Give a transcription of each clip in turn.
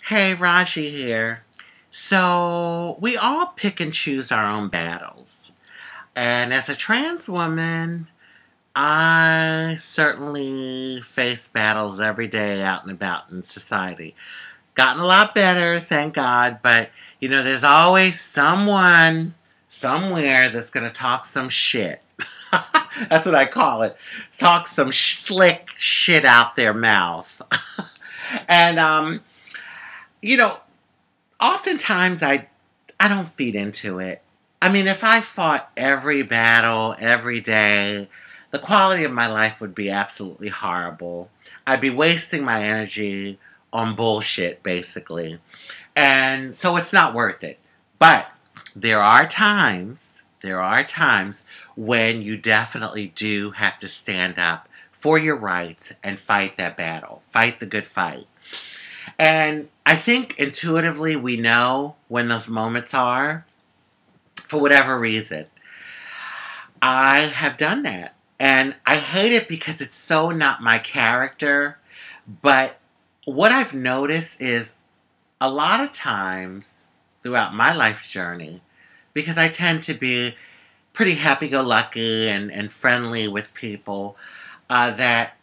Hey, Rajee here. So, we all pick and choose our own battles. And as a trans woman, I certainly face battles every day out and about in society. Gotten a lot better, thank God, but there's always someone somewhere that's going to talk some shit. That's what I call it. Talk some slick shit out their mouth. and, you know, oftentimes I don't feed into it. I mean, if I fought every battle every day, the quality of my life would be absolutely horrible. I'd be wasting my energy on bullshit, basically. And so it's not worth it. But there are times when you definitely do have to stand up for your rights and fight that battle. Fight the good fight. And I think intuitively we know when those moments are, for whatever reason. I have done that. And I hate it because it's so not my character. But what I've noticed is a lot of times throughout my life journey, because I tend to be pretty happy-go-lucky and friendly with people, that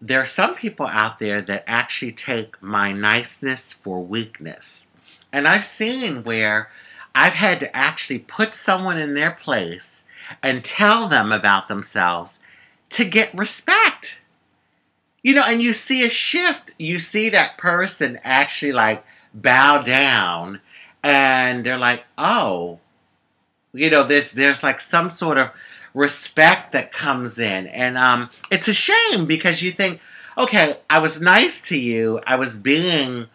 there are some people out there that actually take my niceness for weakness. And I've seen where I've had to actually put someone in their place and tell them about themselves to get respect. And you see a shift. You see that person actually bow down and they're like, oh, there's like some sort of respect that comes in. And it's a shame because you think, okay, I was nice to you. I was being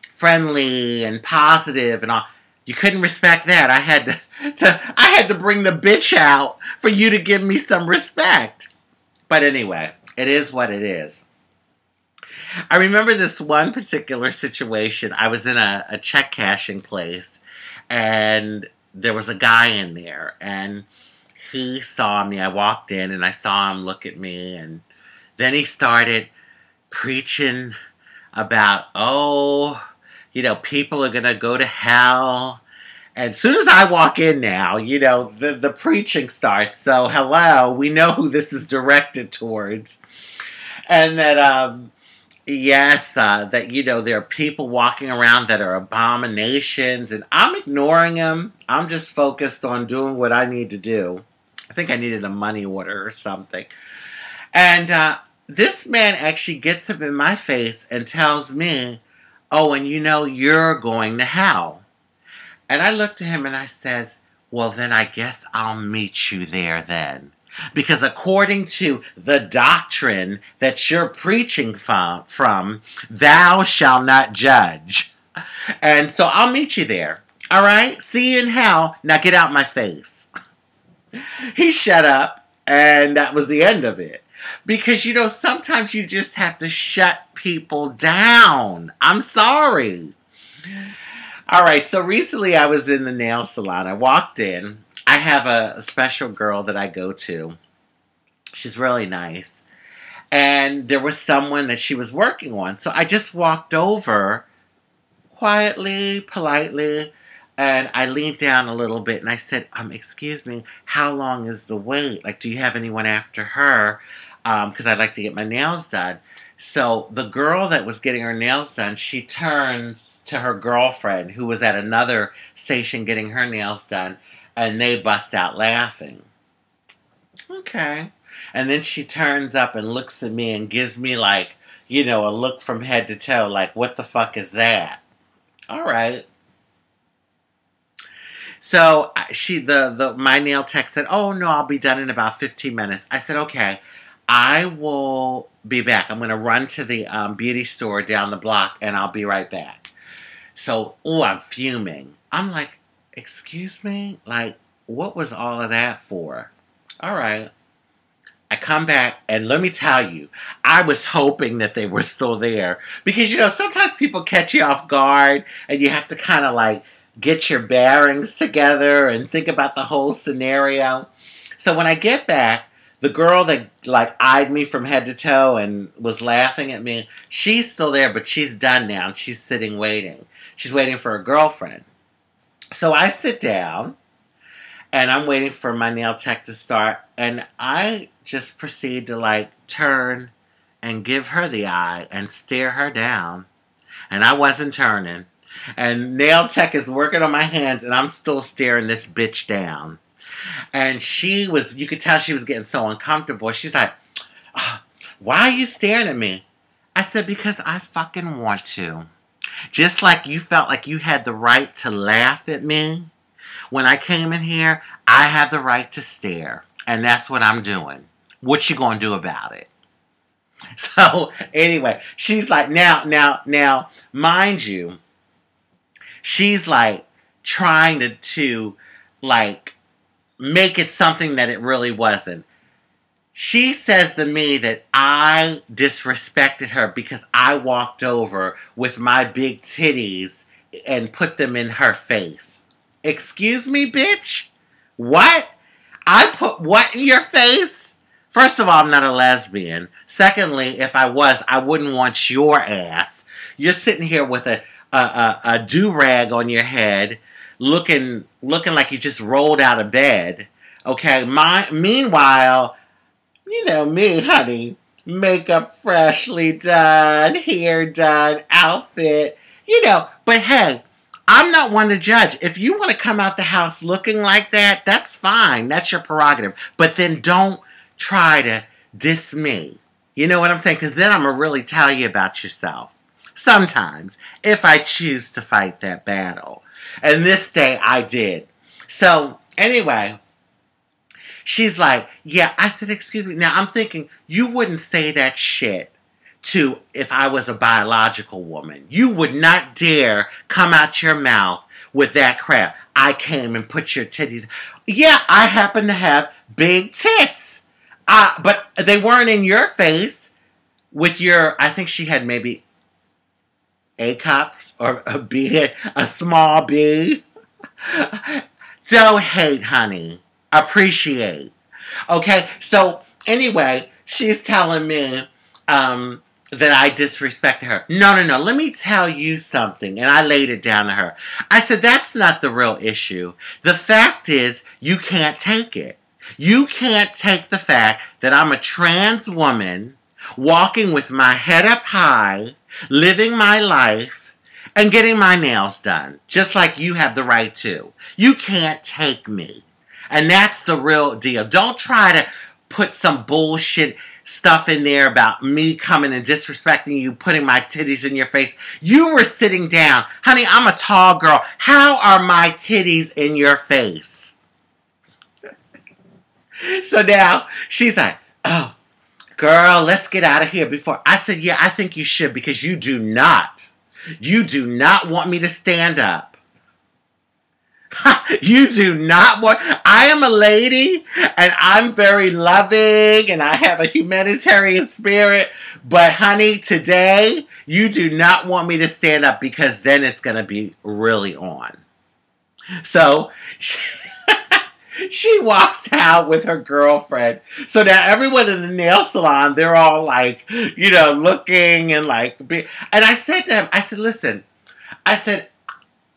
friendly and positive and all. You couldn't respect that. I had to bring the bitch out for you to give me some respect. But anyway, it is what it is. I remember this one particular situation. I was in a check cashing place and there was a guy in there and he saw me. I walked in and I saw him look at me and then he started preaching about, people are going to go to hell. And as soon as I walk in now, the preaching starts. So, hello, we know who this is directed towards. And that, there are people walking around that are abominations. And I'm ignoring them. I'm just focused on doing what I need to do. I think I needed a money order or something. And this man actually gets up in my face and tells me, oh, and you're going to hell. And I looked at him and I says, well, then I guess I'll meet you there then. Because according to the doctrine that you're preaching from, thou shalt not judge. And so I'll meet you there. All right? See you in hell. Now get out my face. He shut up and that was the end of it. Because, sometimes you just have to shut people down. I'm sorry. All right, so recently I was in the nail salon. I walked in. I have a special girl that I go to. She's really nice. And there was someone that she was working on. So I just walked over quietly, politely, and I leaned down a little bit and I said, excuse me, how long is the wait? Do you have anyone after her? Because I'd like to get my nails done. So the girl that was getting her nails done, she turns to her girlfriend who was at another station getting her nails done, and they bust out laughing. Okay. And then she turns up and looks at me and gives me a look from head to toe, what the fuck is that? All right. So my nail tech said, oh no, I'll be done in about 15 minutes. I said, okay. I will be back. I'm going to run to the beauty store down the block and I'll be right back. So, I'm fuming. I'm like, excuse me? What was all of that for? All right. I come back and let me tell you, I was hoping that they were still there. Because, sometimes people catch you off guard and you have to kind of get your bearings together and think about the whole scenario. So when I get back, the girl that like eyed me from head to toe and was laughing at me, she's still there, but she's done now. And she's sitting waiting. She's waiting for a girlfriend. So I sit down, and I'm waiting for my nail tech to start, and I just proceed to like turn and give her the eye and stare her down. And I wasn't turning. And nail tech is working on my hands, and I'm still staring this bitch down. And you could tell she was getting so uncomfortable. She's like, oh, why are you staring at me? I said, because I fucking want to. Just like you felt like you had the right to laugh at me when I came in here, I have the right to stare. And that's what I'm doing. What you gonna do about it? So, anyway, she's like, now, mind you, she's like trying to like, make it something that it really wasn't. She says to me that I disrespected her because I walked over with my big titties and put them in her face. Excuse me, bitch? What? I put what in your face? First of all, I'm not a lesbian. Secondly, if I was, I wouldn't want your ass. You're sitting here with a do-rag on your head, looking like you just rolled out of bed. Okay, meanwhile, you know me, honey. Makeup freshly done, hair done, outfit, you know. But hey, I'm not one to judge. If you want to come out the house looking like that, that's fine. That's your prerogative. But then don't try to diss me. You know what I'm saying? Because then I'm going to really tell you about yourself. Sometimes, if I choose to fight that battle. And this day I did. So, anyway, she's like, yeah, I said, excuse me. Now, I'm thinking, you wouldn't say that shit to if I was a biological woman. You would not dare come out your mouth with that crap. I came and put your titties. Yeah, I happen to have big tits. But they weren't in your face with your, I think she had maybe A cups or a B, a small B. Don't hate, honey. Appreciate. Okay, so anyway, she's telling me that I disrespected her. No. Let me tell you something. And I laid it down to her. I said, that's not the real issue. The fact is, you can't take it. You can't take the fact that I'm a trans woman walking with my head up high, living my life, and getting my nails done. Just like you have the right to. You can't take me. And that's the real deal. Don't try to put some bullshit stuff in there about me coming and disrespecting you, putting my titties in your face. You were sitting down. Honey, I'm a tall girl. How are my titties in your face? So now she's like, oh, girl, let's get out of here before. I said, yeah, I think you should because you do not want me to stand up. You do not want, I am a lady and I'm very loving and I have a humanitarian spirit. But honey, today you do not want me to stand up because then it's going to be really on. So she walks out with her girlfriend. So now everyone in the nail salon, they're all like, you know, looking and like, and I said to them, I said, listen, I said,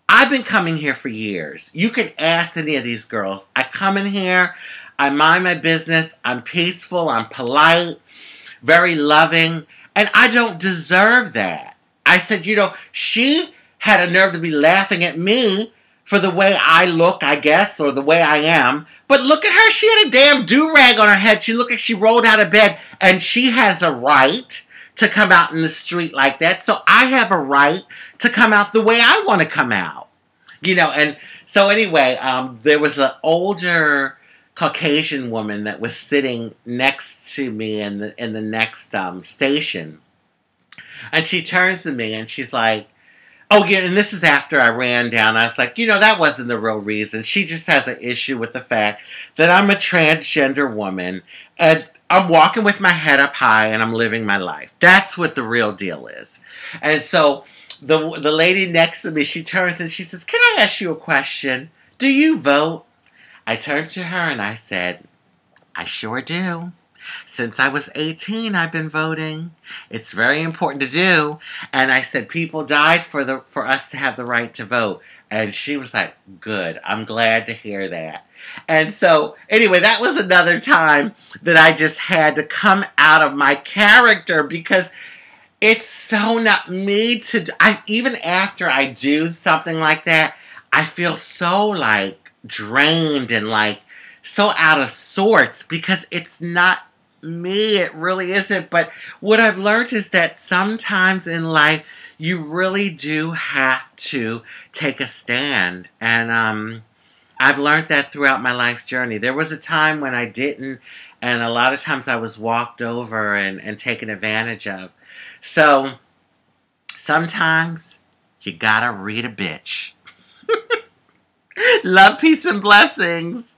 I've been coming here for years. You can ask any of these girls. I come in here, I mind my business, I'm peaceful, I'm polite, very loving, and I don't deserve that. I said, you know, she had a nerve to be laughing at me for the way I look, I guess, or the way I am. But look at her. She had a damn do-rag on her head. She looked like she rolled out of bed. And she has a right to come out in the street like that. So I have a right to come out the way I want to come out. You know, and so anyway, there was an older Caucasian woman that was sitting next to me in the next station. And she turns to me and she's like, oh, yeah, and this is after I ran down. I was like, you know, that wasn't the real reason. She just has an issue with the fact that I'm a transgender woman and I'm walking with my head up high and I'm living my life. That's what the real deal is. And so the lady next to me, she turns and she says, can I ask you a question? Do you vote? I turned to her and I said, I sure do. Since I was 18, I've been voting. It's very important to do. And I said, people died for us to have the right to vote. And she was like, good. I'm glad to hear that. And so, anyway, that was another time that I just had to come out of my character because it's so not me to... even after I do something like that, I feel so, like, drained and, like, so out of sorts because it's not me. It really isn't. But what I've learned is that sometimes in life, you really do have to take a stand. And I've learned that throughout my life journey. There was a time when I didn't, and a lot of times I was walked over and taken advantage of. So, sometimes you gotta read a bitch. Love, peace, and blessings.